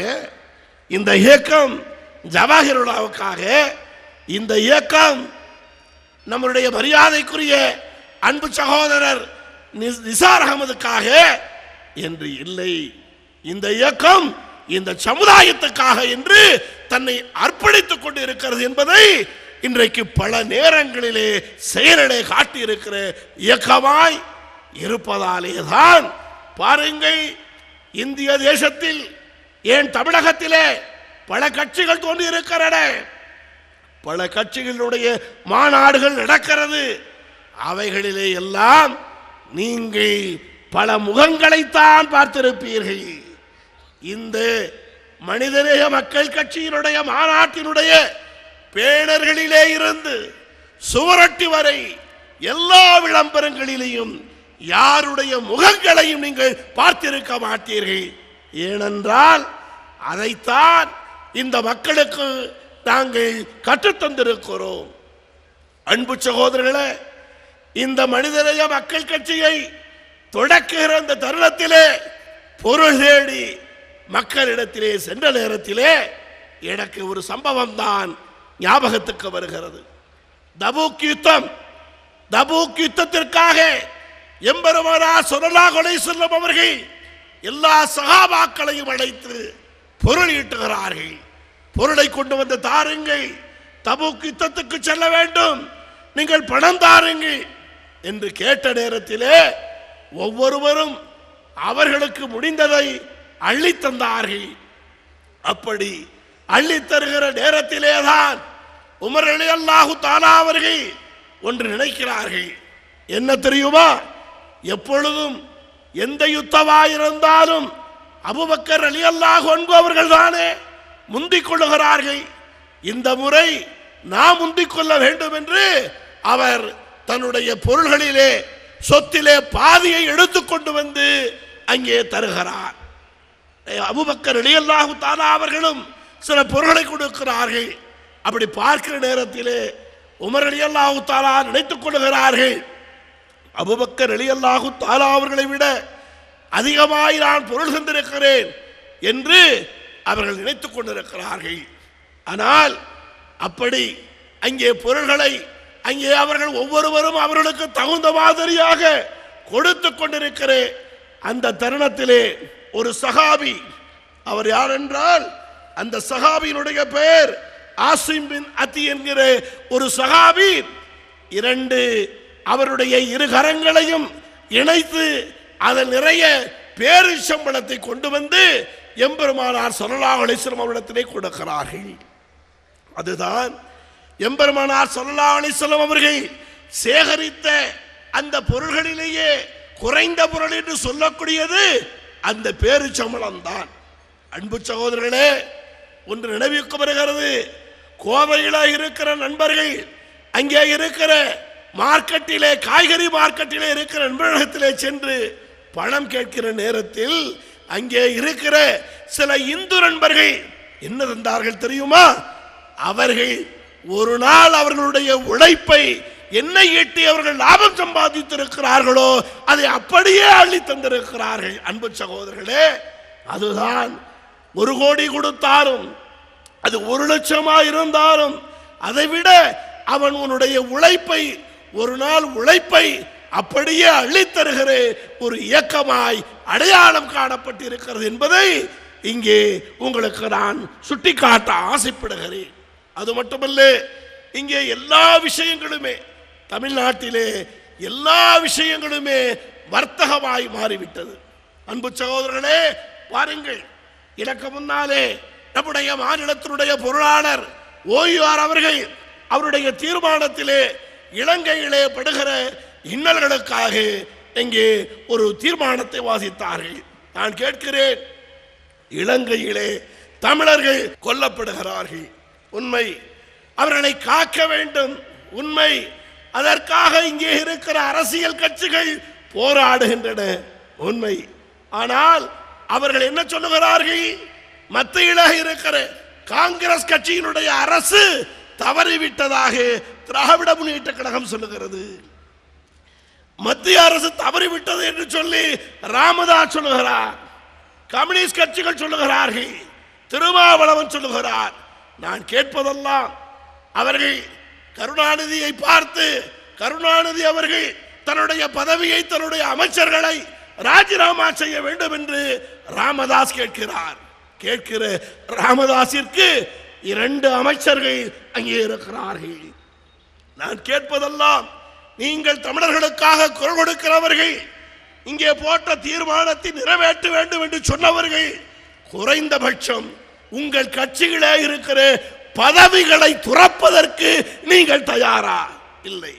இந்த இயக்கம் ஜவாஹிருல்லாவுக்காக, இந்த இயக்கம் நம்முடைய மரியாதைக்குரிய அன்பு சகோதரர் நிசார் அகமதுக்காக என்று இல்லை. இந்த இயக்கம் இந்த சமுதாயத்துக்காக என்று தன்னை அர்ப்பணித்துக் கொண்டு இருக்கிறது என்பதை இன்றைக்கு பல நேரங்களிலே செயலிலே காட்டியிருக்கிற இயக்கமாய் இருப்பதாலே தான் பாருங்கள், இந்திய தேசத்தில், ஏன் தமிழகத்திலே பல கட்சிகள் தோன்றி இருக்கிறன, பல கட்சிகளுடைய மாநாடுகள் நடக்கிறது. அவைகளிலே எல்லாம் நீங்கள் பல முகங்களைத்தான் பார்த்திருப்பீர்கள். இந்த மனிதநேய மக்கள் கட்சியினுடைய மாநாட்டினுடைய பேனர்களிலே இருந்து சுவரொட்டி வரை எல்லா விளம்பரங்களிலேயும் யாருடைய முகங்களையும் நீங்கள் பார்த்திருக்க மாட்டீர்கள். ஏனென்றால் அதைத்தான் இந்த மக்களுக்கு நாங்கள் கற்றுத்தந்திருக்கிறோம். அன்பு சகோதரர்களே, இந்த மனிதநேய மக்கள் கட்சியை தொடக்குகிற அந்த தருணத்திலே பொருள் தேடி மக்களிடத்திலே சென்ற நேரத்திலே எனக்கு ஒரு சம்பவம் தான் ஞாபகத்துக்கு வருகிறது. தபூக் யுத்தம். தபூக் யுத்தத்திற்காக எம்பெருமானார் ஸல்லல்லாஹு அலைஹி வஸல்லம் அவர்கள் எல்லா சஹாபாக்களையும் அழைத்து பொருள் ஈட்டுகிறார்கள். பொருளை கொண்டு வந்து தாருங்கள், தபூக் யுத்தத்துக்கு செல்ல வேண்டும், நீங்கள் பணம் தாருங்கள் என்று கேட்ட நேரத்திலே ஒவ்வொருவரும் அவர்களுக்கு முடிந்ததை அள்ளி தந்தார்கள். அப்படி அள்ளி தருகிற நேரத்திலேதான் உமர் ரலியல்லாஹு தஆலா அவர்கள் ஒன்று நினைக்கிறார்கள். என்ன தெரியுமா? எப்பொழுதும் எந்த யுத்தமாயிருந்தாலும் அபூபக்கர் ரலியல்லாஹு அன்ஹு அவர்கள் தானே முந்திக் கொள்ளுகிறார்கள். இந்த முறை நாம் முந்திக் கொள்ள வேண்டும் என்று அவர் தன்னுடைய பொருள்களிலே சொத்திலே பாதியை எடுத்துக்கொண்டு வந்து அங்கே தருகிறார். அபூபக்கர் ரலியல்லாஹு தஆலா அவர்களும் சில பொருள்களை கொடுக்கிறார்கள். அப்படி பார்க்கிற நேரத்திலே உமர் ரலியல்லாஹு தஆலா நினைத்துக் கொள்கிறார்கள், அபூபக்கர் ரலியல்லாஹு தஆலா அவர்களை விட அதிகமாய் நான் பொருள் தந்திருக்கிறேன் என்று அவர்கள் நினைத்துக் கொண்டிருக்கிறார்கள். ஆனால் அப்படி அங்கே பொருள்களை அங்கே அவர்கள் ஒவ்வொருவரும் அவர்களுக்கு தகுந்த மாதிரியாக கொடுத்து கொண்டிருக்கிற அந்த தருணத்திலே ஒரு சஹாபி, அவர் யார் என்றால் அந்த சஹாபியினுடைய பெயர் ஆசிம் பின் அதி என்கிற ஒரு சஹாபி, அவருடைய இரு கரங்களையும் இணைத்து அதில் நிறைய பேரிச்சம்பழத்தை கொண்டு வந்து எம்பெருமானார் ஸல்லல்லாஹு அலைஹி வஸல்லம் அவர்களிடத்திலே கொடுக்கிறார்கள். அதுதான் எம்பெருமானார் ஸல்லல்லாஹு அலைஹி வஸல்லம் அவர்கள் சேகரித்த அந்த பொருள்களிலேயே குறைந்த பொருள் என்று சொல்லக்கூடியது அந்த பேரிச்சம்பழம் தான். அன்பு சகோதரர்களே, ஒன்று நினைவுக்கு வருகிறது. கோவையில் இருக்கிற நண்பர்கள் அங்கே இருக்கிற மார்க்கெட்டிலே, காய்கறி மார்க்கெட்டிலே இருக்கிற நண்பர்களிடத்திலே சென்று பணம் கேட்கிற நேரத்தில் அங்கே இருக்கிற சில இந்து நண்பர்கள் என்ன தந்தார்கள் தெரியுமா? அவர்கள் ஒரு நாள் அவர்களுடைய உழைப்பை என்ன ஈட்டி அவர்கள் லாபம் சம்பாதித்திருக்கிறார்களோ அதை அப்படியே அள்ளி தந்திருக்கிறார்கள். அன்பு சகோதரர்களே, அதுதான் 1 கோடி கொடுத்தாலும் அது 1 லட்சமா இருந்தாலும் அதை விட அவன் உன்னுடைய உழைப்பை, ஒரு நாள் உழைப்பை அப்படியே அள்ளித்தருகிற ஒரு இயக்கமாய் அடையாளம் காணப்பட்டிருக்கிறது என்பதை இங்கே உங்களுக்கு நான் சுட்டிக்காட்ட ஆசைப்படுகிறேன். அது மட்டுமல்ல, இங்கே எல்லா விஷயங்களுமே, தமிழ்நாட்டிலே எல்லா விஷயங்களுமே வர்த்தகமாய் மாறிவிட்டது. அன்பு சகோதரர்களே, பாருங்கள், எனக்கு முன்னாலே நம்முடைய மாநிலத்தினுடைய பொருளாளர் ஓய்வார் அவர்கள் அவருடைய தீர்மானத்திலே இலங்கையிலே படுகிற இன்னல்களுக்காக இங்கே ஒரு தீர்மானத்தை வாசித்தார்கள். நான் கேட்கிறேன், இலங்கையிலே தமிழர்கள் கொல்லப்படுகிறார்கள், உண்மை. அவர்களை காக்க வேண்டும், உண்மை. அதற்காக இங்கே இருக்கிற அரசியல் கட்சிகள் போராடுகின்றன, உண்மை. ஆனால் அவர்கள் என்ன சொல்லுகிறார்கள்? மத்தியில் இருக்கிற காங்கிரஸ் கட்சியினுடைய அரசு தவறிவிட்டதாக திராவிட முன்னேற்ற கழகம் சொல்லுகிறது. மத்திய அரசு தவறிவிட்டது என்று சொல்லி ராமதாஸ் சொல்லுகிறார், கம்யூனிஸ்ட் கட்சிகள் சொல்லுகிறார்கள், திருமாவளவன் சொல்லுகிறார். நான் கேட்பதெல்லாம் அவர்கள் கருணாநிதியை பார்த்து, கருணாநிதி அவர்கள் தன்னுடைய பதவியை, தன்னுடைய அமைச்சர்களை ராஜினாமா செய்ய வேண்டும் என்று ராமதாஸ் கேட்கிறார். கேட்கிற ராமதாஸிற்கு 2 அமைச்சர்கள் அங்கே இருக்கிறார்கள். நான் கேட்பதெல்லாம், நீங்கள் தமிழர்களுக்காக குரல் கொடுக்கிறவர்கள், இங்கே போட்ட தீர்மானத்தை நிறைவேற்ற வேண்டும் என்று சொன்னவர்கள், குறைந்தபட்சம் உங்கள் கட்சிகளே இருக்கிற பதவிகளை துறப்பதற்கு நீங்கள் தயாரா? இல்லை,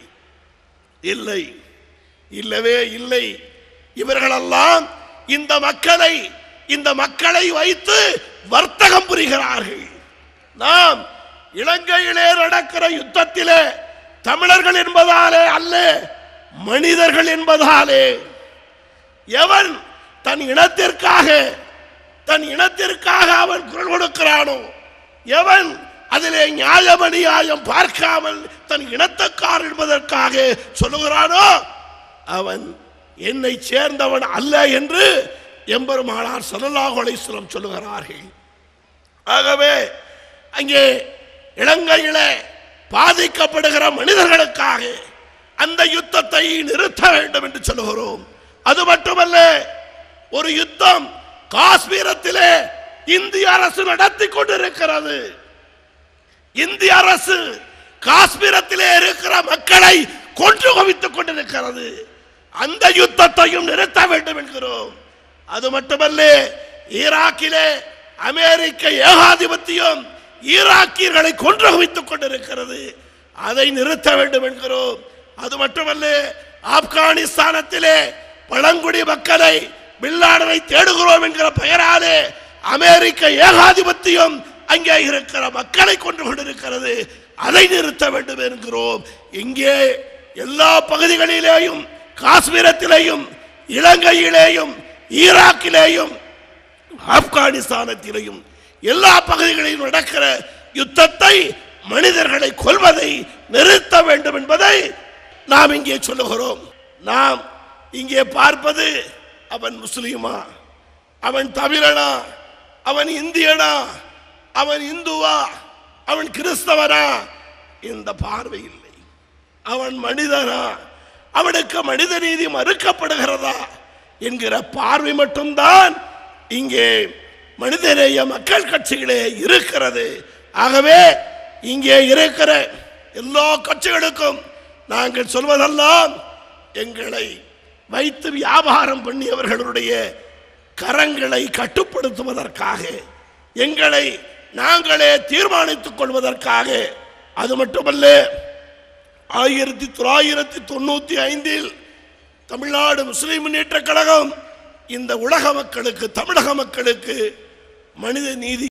இல்லை, இல்லவே இல்லை. இவர்களெல்லாம் இந்த மக்களை வைத்து வர்த்தகம் புரிகிறார்கள். நாம் இலங்கையிலே நடக்கிற யுத்தத்திலே தமிழர்கள் என்பதாலே அல்ல, மனிதர்கள் என்பதாலே. எவன் தன் இனத்திற்காக அவன் குரல் கொடுக்கிறானோ, எவன் அதிலே நியாயம் அநியாயம் பார்க்காமல் தன் இனத்தக்கார் என்பதற்காக சொல்லுகிறானோ, அவன் என்னை சேர்ந்தவன் அல்ல என்று எம்பெருமானார் ஸல்லல்லாஹு அலைஹி வஸல்லம் சொல்லுகிறார்கள். ஆகவே அங்கே இலங்கையிலே பாதிக்கப்படுகிற மனிதர்களுக்காக அந்த யுத்தத்தை நிறுத்த வேண்டும் என்று சொல்லுகிறோம். அது மட்டுமல்ல, ஒரு யுத்தம் காஷ்மீரத்திலே இந்திய அரசு நடத்தி கொண்டிருக்கிறது. இந்திய அரசு காஷ்மீரத்திலே இருக்கிற மக்களை கொன்று குவித்துக் கொண்டிருக்கிறது. அந்த யுத்தத்தையும் நிறுத்த வேண்டும் என்கிறோம். அது மட்டுமல்ல, ஈராக்கிலே அமெரிக்க ஏகாதிபத்தியம் ஈராக்கியர்களை கொன்று குவித்துக் கொண்டிருக்கிறது. அதை நிறுத்த வேண்டும் என்கிறோம். அது மட்டுமல்ல, ஆப்கானிஸ்தானத்திலே பழங்குடி மக்களை பில்லாடனை தேடுகிறோம் என்கிற பெயராலே அமெரிக்க ஏகாதிபத்தியம் அங்கே இருக்கிற மக்களை கொண்டு கொண்டிருக்கிறது. அதை நிறுத்த வேண்டும் என்கிறோம். இங்கே எல்லா பகுதிகளிலேயும், காஷ்மீரத்திலேயும், இலங்கையிலேயும், ஈராக்கிலேயும், ஆப்கானிஸ்தானத்திலேயும் எல்லா பகுதிகளிலும் நடக்கிற யுத்தத்தை, மனிதர்களை கொல்வதை நிறுத்த வேண்டும் என்பதை நாம் இங்கே சொல்லுகிறோம். நாம் இங்கே பார்ப்பது, அவன் முஸ்லிமா, அவன் தமிழனா, அவன் இந்தியனா, அவன் இந்துவா, அவன் கிறிஸ்தவனா, இந்த பார்வை இல்லை. அவன் மனிதனா, அவனுக்கு மனித நீதி மறுக்கப்படுகிறதா என்கிற பார்வை மட்டும்தான் இங்கே மனிதநேய மக்கள் கட்சிகளே இருக்கிறது. ஆகவே இங்கே இருக்கிற எல்லா கட்சிகளுக்கும் நாங்கள் சொல்வதெல்லாம், எங்களை வைத்து வியாபாரம் பண்ணியவர்களுடைய கரங்களை கட்டுப்படுத்துவதற்காக, எங்களை நாங்களே தீர்மானித்துக் கொள்வதற்காக. அது மட்டுமல்ல, 1995 தமிழ்நாடு முஸ்லிம் முன்னேற்ற கழகம் இந்த உலக மக்களுக்கு, தமிழக மக்களுக்கு மனித நீதி